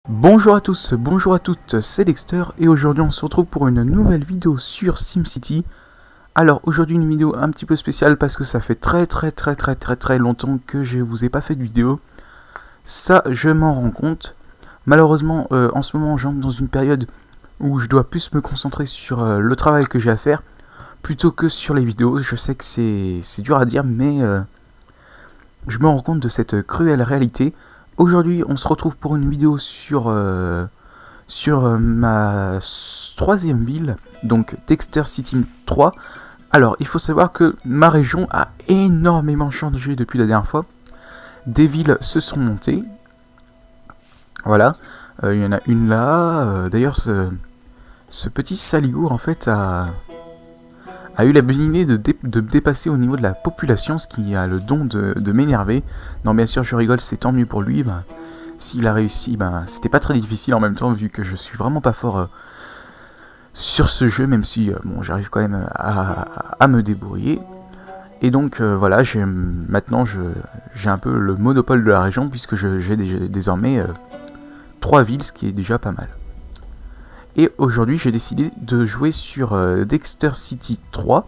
Bonjour à tous, bonjour à toutes, c'est Dexter et aujourd'hui on se retrouve pour une nouvelle vidéo sur SimCity. Alors aujourd'hui une vidéo un petit peu spéciale parce que ça fait très longtemps que je vous ai pas fait de vidéo. Ça je m'en rends compte. Malheureusement en ce moment j'entre dans une période où je dois plus me concentrer sur le travail que j'ai à faire plutôt que sur les vidéos. Je sais que c'est dur à dire mais je me rends compte de cette cruelle réalité. Aujourd'hui, on se retrouve pour une vidéo sur ma troisième ville, donc Dexter City 3. Alors, il faut savoir que ma région a énormément changé depuis la dernière fois. Des villes se sont montées. Voilà, il y en a une là. D'ailleurs, ce petit saligour, en fait, a eu la bonne idée de dépasser au niveau de la population, ce qui a le don de m'énerver. Non, bien sûr, je rigole, c'est tant mieux pour lui. S'il a réussi, c'était pas très difficile en même temps, vu que je suis vraiment pas fort sur ce jeu, même si bon, j'arrive quand même à me débrouiller. Et donc voilà, maintenant j'ai un peu le monopole de la région, puisque j'ai désormais 3 villes, ce qui est déjà pas mal. Et aujourd'hui, j'ai décidé de jouer sur Dexter City 3,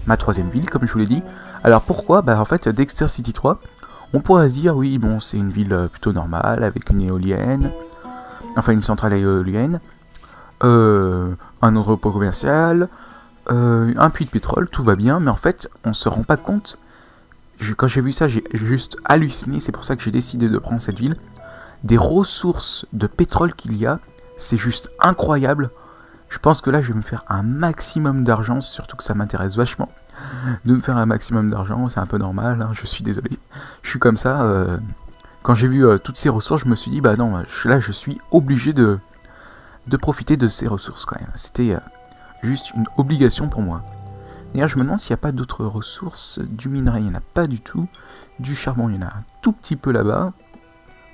ma troisième ville, comme je vous l'ai dit. Alors pourquoi? En fait, Dexter City 3, on pourrait se dire, oui, bon, c'est une ville plutôt normale, avec une éolienne, enfin une centrale éolienne, un entrepôt commercial, un puits de pétrole, tout va bien, mais en fait, on se rend pas compte. Quand j'ai vu ça, j'ai juste halluciné, c'est pour ça que j'ai décidé de prendre cette ville. Des ressources de pétrole qu'il y a, c'est juste incroyable. Je pense que là, je vais me faire un maximum d'argent, surtout que ça m'intéresse vachement de me faire un maximum d'argent. C'est un peu normal, hein, je suis désolé. Je suis comme ça. Quand j'ai vu toutes ces ressources, je me suis dit, bah non, là, je suis obligé de profiter de ces ressources quand même. C'était juste une obligation pour moi. D'ailleurs, je me demande s'il n'y a pas d'autres ressources. Du minerai, il n'y en a pas du tout. Du charbon, il y en a un tout petit peu là-bas.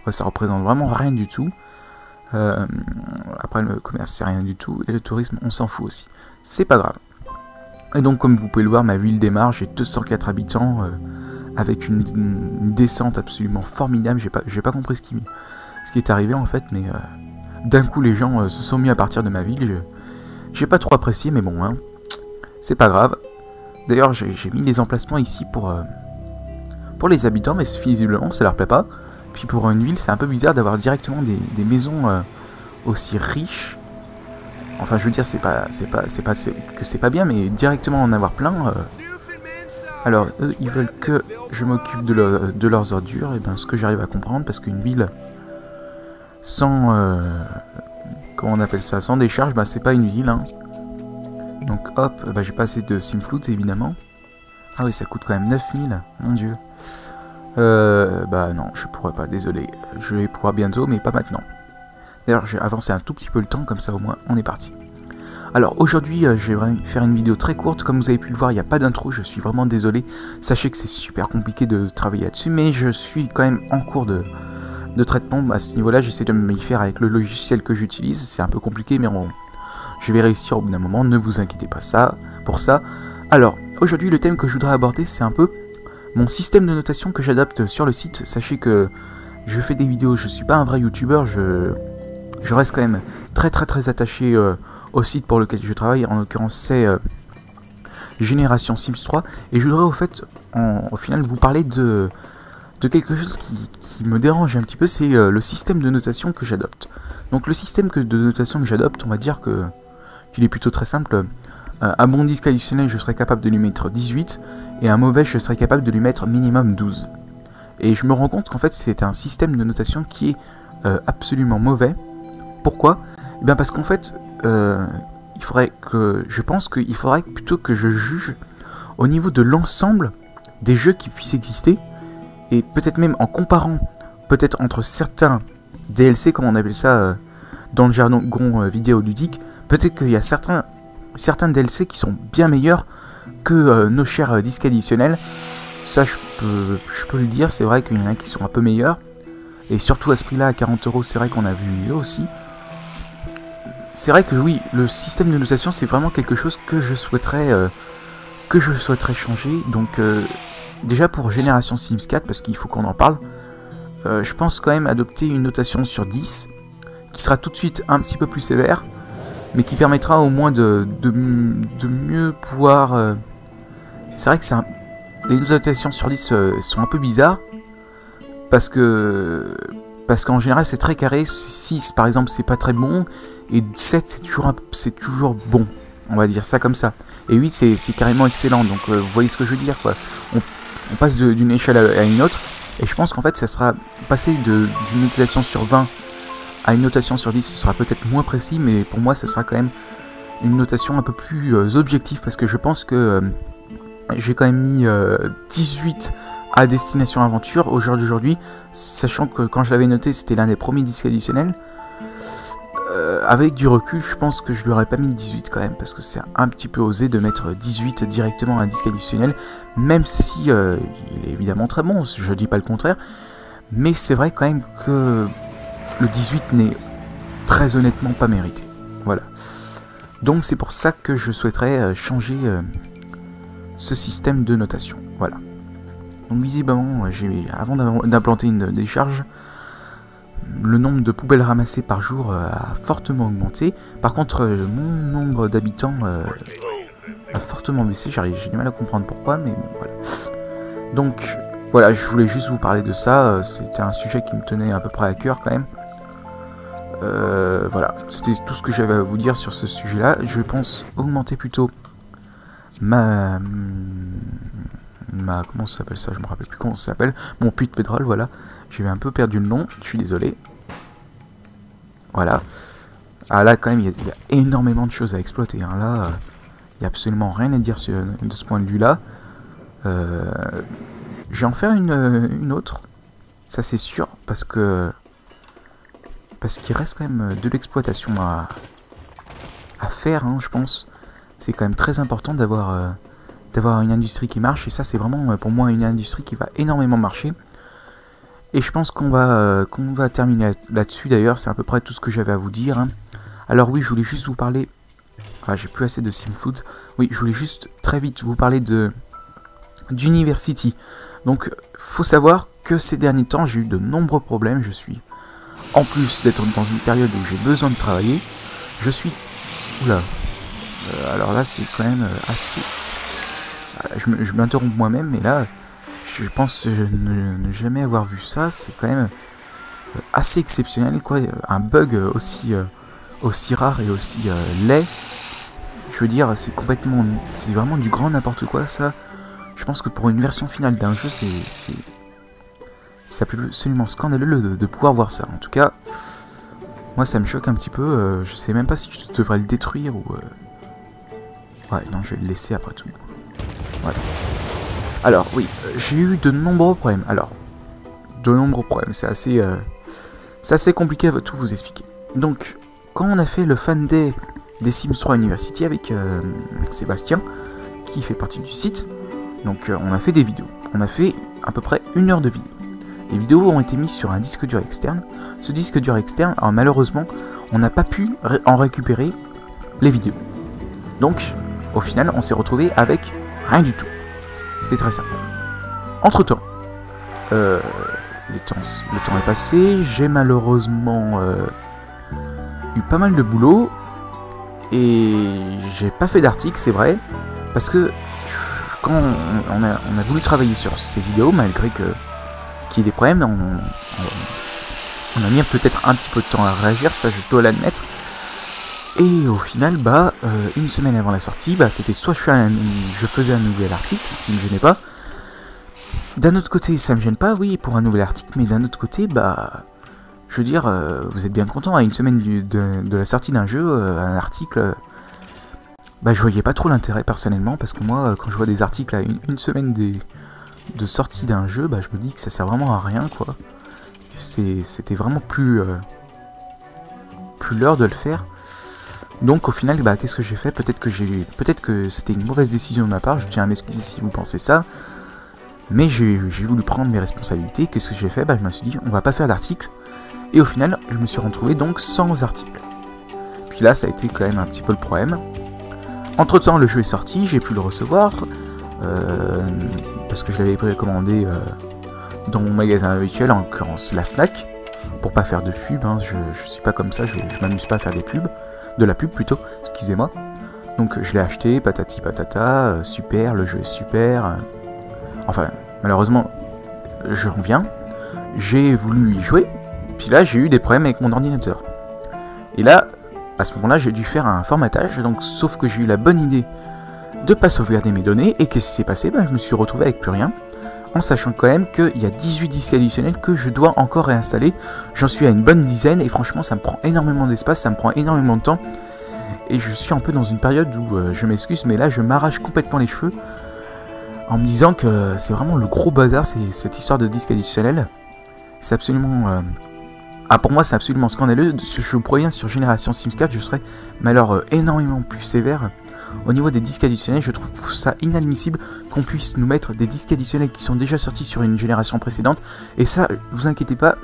Ouais, ça représente vraiment rien du tout. Après le commerce c'est rien du tout et le tourisme on s'en fout aussi, c'est pas grave. Et donc comme vous pouvez le voir, ma ville démarre, j'ai 204 habitants avec une descente absolument formidable. J'ai pas compris ce qui est arrivé en fait, mais d'un coup les gens se sont mis à partir de ma ville. J'ai pas trop apprécié, mais bon, hein, c'est pas grave. D'ailleurs j'ai mis des emplacements ici pour les habitants, mais visiblement ça leur plaît pas. Puis pour une ville, c'est un peu bizarre d'avoir directement des maisons aussi riches. Enfin, je veux dire, c'est pas que c'est pas bien, mais directement en avoir plein. Alors, eux, ils veulent que je m'occupe de leurs ordures. Et ben, ce que j'arrive à comprendre, parce qu'une ville sans comment on appelle ça, sans décharge, c'est pas une ville. Hein. Donc, hop, j'ai pas assez de simfloot évidemment. Ah oui, ça coûte quand même 9000, mon dieu. Non, je pourrais pas, désolé. Je vais pouvoir bientôt, mais pas maintenant. D'ailleurs, j'ai avancé un tout petit peu le temps, comme ça au moins, on est parti. Alors, aujourd'hui, je vais faire une vidéo très courte. Comme vous avez pu le voir, il n'y a pas d'intro, je suis vraiment désolé. Sachez que c'est super compliqué de travailler là-dessus, mais je suis quand même en cours de traitement. À ce niveau-là, j'essaie de m'y faire avec le logiciel que j'utilise. C'est un peu compliqué, mais je vais réussir au bout d'un moment, ne vous inquiétez pas pour ça. Alors, aujourd'hui, le thème que je voudrais aborder, c'est un peu mon système de notation que j'adapte sur le site. Sachez que je fais des vidéos, je suis pas un vrai youtubeur, je reste quand même très attaché au site pour lequel je travaille. En l'occurrence c'est Génération Sims 3. Et je voudrais au final vous parler de quelque chose qui me dérange un petit peu, c'est le système de notation que j'adopte. Donc le système de notation que j'adopte, on va dire qu'il est plutôt très simple. Un bon disque additionnel, je serais capable de lui mettre 18, et un mauvais, je serais capable de lui mettre minimum 12. Et je me rends compte qu'en fait, c'est un système de notation qui est absolument mauvais. Pourquoi? Parce qu'en fait, je pense qu'il faudrait plutôt que je juge au niveau de l'ensemble des jeux qui puissent exister, et peut-être même en comparant, peut-être entre certains DLC, comme on appelle ça dans le jargon vidéoludique, peut-être qu'il y a certains DLC qui sont bien meilleurs que nos chers disques additionnels. Ça, je peux le dire, c'est vrai qu'il y en a qui sont un peu meilleurs. Et surtout à ce prix-là, à 40 €, c'est vrai qu'on a vu mieux aussi. C'est vrai que oui, le système de notation, c'est vraiment quelque chose que je souhaiterais changer. Donc, déjà pour Génération Sims 4, parce qu'il faut qu'on en parle, je pense quand même adopter une notation sur 10, qui sera tout de suite un petit peu plus sévère, mais qui permettra au moins de mieux pouvoir... C'est vrai que les notations sur 10 sont un peu bizarres, parce qu'en général c'est très carré. 6 par exemple c'est pas très bon, et 7 c'est toujours bon, on va dire ça comme ça. Et 8 c'est carrément excellent, donc vous voyez ce que je veux dire, quoi. On passe d'une échelle à une autre, et je pense qu'en fait ça sera passer d'une notation sur 20 à une notation sur 10, ce sera peut-être moins précis, mais pour moi ça sera quand même une notation un peu plus objective, parce que je pense que j'ai quand même mis 18 à Destination Aventure au jour d'aujourd'hui, sachant que quand je l'avais noté c'était l'un des premiers disques additionnels. Avec du recul, je pense que je lui aurais pas mis 18 quand même, parce que c'est un petit peu osé de mettre 18 directement à un disque additionnel, même si il est évidemment très bon, je dis pas le contraire, mais c'est vrai quand même que le 18 n'est très honnêtement pas mérité. Voilà. Donc c'est pour ça que je souhaiterais changer ce système de notation. Voilà. Donc visiblement, avant d'implanter une décharge, le nombre de poubelles ramassées par jour a fortement augmenté. Par contre, mon nombre d'habitants a fortement baissé. J'ai du mal à comprendre pourquoi, mais bon, voilà. Donc, voilà, je voulais juste vous parler de ça. C'était un sujet qui me tenait à peu près à cœur quand même. Voilà, c'était tout ce que j'avais à vous dire sur ce sujet-là. Je pense augmenter plutôt comment ça s'appelle ça, je me rappelle plus comment ça s'appelle, mon puits de pétrole, voilà. J'ai un peu perdu le nom, je suis désolé. Voilà. Ah là quand même il y a énormément de choses à exploiter, hein. Là il n'y a absolument rien à dire de ce point de vue là. Je vais en faire une autre, ça c'est sûr, parce qu'il reste quand même de l'exploitation à faire, hein, je pense. C'est quand même très important d'avoir une industrie qui marche, et ça c'est vraiment pour moi une industrie qui va énormément marcher. Et je pense qu'on va terminer là-dessus d'ailleurs, c'est à peu près tout ce que j'avais à vous dire, hein. Alors oui, je voulais juste vous parler... Ah, j'ai plus assez de Simfood. Oui, je voulais juste très vite vous parler d'University. Donc, faut savoir que ces derniers temps, j'ai eu de nombreux problèmes. Je suis, en plus d'être dans une période où j'ai besoin de travailler, je suis... Oula. Alors là, c'est quand même assez... Je m'interromps moi-même, mais là... Je pense ne jamais avoir vu ça, c'est quand même assez exceptionnel, quoi. Un bug aussi rare et aussi laid. Je veux dire, c'est vraiment du grand n'importe quoi, ça. Je pense que pour une version finale d'un jeu, c'est absolument scandaleux de pouvoir voir ça. En tout cas, moi ça me choque un petit peu. Je sais même pas si je devrais le détruire ou... Ouais, non, je vais le laisser après tout. Voilà. Alors oui, j'ai eu de nombreux problèmes. C'est assez compliqué à tout vous expliquer. Donc, quand on a fait le fan day des Sims 3 University avec Sébastien, qui fait partie du site, donc on a fait des vidéos. On a fait à peu près 1 heure de vidéo. Les vidéos ont été mises sur un disque dur externe. Ce disque dur externe, alors malheureusement, on n'a pas pu en récupérer les vidéos. Donc, au final, on s'est retrouvé avec rien du tout. C'était très simple. Entre temps, le temps est passé, j'ai malheureusement eu pas mal de boulot, et j'ai pas fait d'article, c'est vrai, parce que quand on a voulu travailler sur ces vidéos, malgré qu'il y ait des problèmes, on a mis peut-être un petit peu de temps à réagir, ça je dois l'admettre. Et au final, une semaine avant la sortie, c'était soit je faisais un nouvel article, ce qui ne me gênait pas. D'un autre côté, ça me gêne pas, oui, pour un nouvel article, mais d'un autre côté, je veux dire, vous êtes bien content, à une semaine de la sortie d'un jeu, un article, je voyais pas trop l'intérêt personnellement, parce que moi, quand je vois des articles à une semaine de sortie d'un jeu, je me dis que ça sert vraiment à rien, quoi. C'était vraiment plus l'heure de le faire. Donc au final, qu'est-ce que j'ai fait? Peut-être que c'était une mauvaise décision de ma part, je tiens à m'excuser si vous pensez ça. Mais j'ai voulu prendre mes responsabilités. Qu'est-ce que j'ai fait? Je me suis dit, on va pas faire d'article. Et au final, je me suis retrouvé donc sans article. Puis là, ça a été quand même un petit peu le problème. Entre temps, le jeu est sorti, j'ai pu le recevoir. Parce que je l'avais précommandé dans mon magasin habituel, en l'occurrence la Fnac. pour pas faire de pub, hein, je suis pas comme ça, je m'amuse pas à faire de la pub plutôt, excusez-moi. Donc je l'ai acheté, patati patata, super, le jeu est super. Enfin, malheureusement, je reviens, j'ai voulu y jouer, puis là j'ai eu des problèmes avec mon ordinateur. Et là, à ce moment-là, j'ai dû faire un formatage, donc sauf que j'ai eu la bonne idée de pas sauvegarder mes données, et qu'est-ce qui s'est passé? Je me suis retrouvé avec plus rien, en sachant quand même qu'il y a 18 disques additionnels que je dois encore réinstaller. J'en suis à une bonne dizaine, et franchement ça me prend énormément d'espace, ça me prend énormément de temps, et je suis un peu dans une période où, je m'excuse, mais là je m'arrache complètement les cheveux, en me disant que c'est vraiment le gros bazar, cette histoire de disques additionnels. C'est absolument... pour moi c'est absolument scandaleux. Je préviens, sur Génération Sims 4, je serai mais alors énormément plus sévère. Au niveau des disques additionnels, je trouve ça inadmissible qu'on puisse nous mettre des disques additionnels qui sont déjà sortis sur une génération précédente. Et ça, vous inquiétez pas,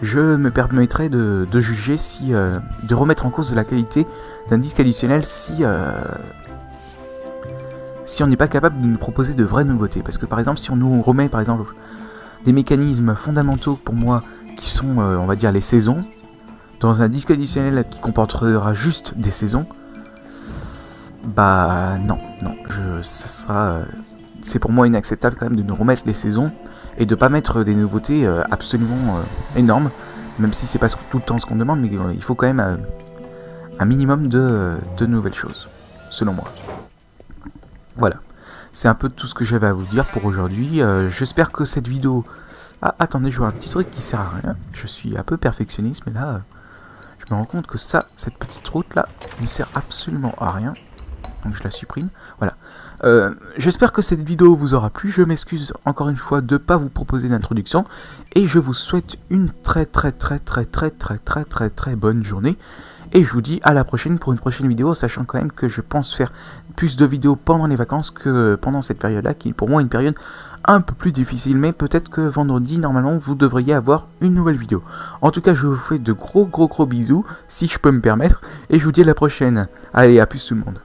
je me permettrai de juger si... de remettre en cause la qualité d'un disque additionnel si on n'est pas capable de nous proposer de vraies nouveautés. Parce que par exemple, si on nous remet par exemple des mécanismes fondamentaux pour moi qui sont, on va dire, les saisons, dans un disque additionnel qui comportera juste des saisons, bah non, ça sera, c'est pour moi inacceptable quand même de nous remettre les saisons et de pas mettre des nouveautés absolument énormes, même si c'est pas tout le temps ce qu'on demande, mais il faut quand même un minimum de nouvelles choses, selon moi. Voilà, c'est un peu tout ce que j'avais à vous dire pour aujourd'hui. J'espère que cette vidéo... Ah, attendez, je vois un petit truc qui sert à rien. Je suis un peu perfectionniste, mais là, je me rends compte que cette petite route là, ne sert absolument à rien. Donc je la supprime. Voilà. J'espère que cette vidéo vous aura plu. Je m'excuse encore une fois de ne pas vous proposer d'introduction. Et je vous souhaite une très bonne journée. Et je vous dis à la prochaine pour une prochaine vidéo, sachant quand même que je pense faire plus de vidéos pendant les vacances que pendant cette période-là, qui est pour moi une période un peu plus difficile, mais peut-être que vendredi, normalement, vous devriez avoir une nouvelle vidéo. En tout cas, je vous fais de gros bisous, si je peux me permettre, et je vous dis à la prochaine. Allez, à plus tout le monde.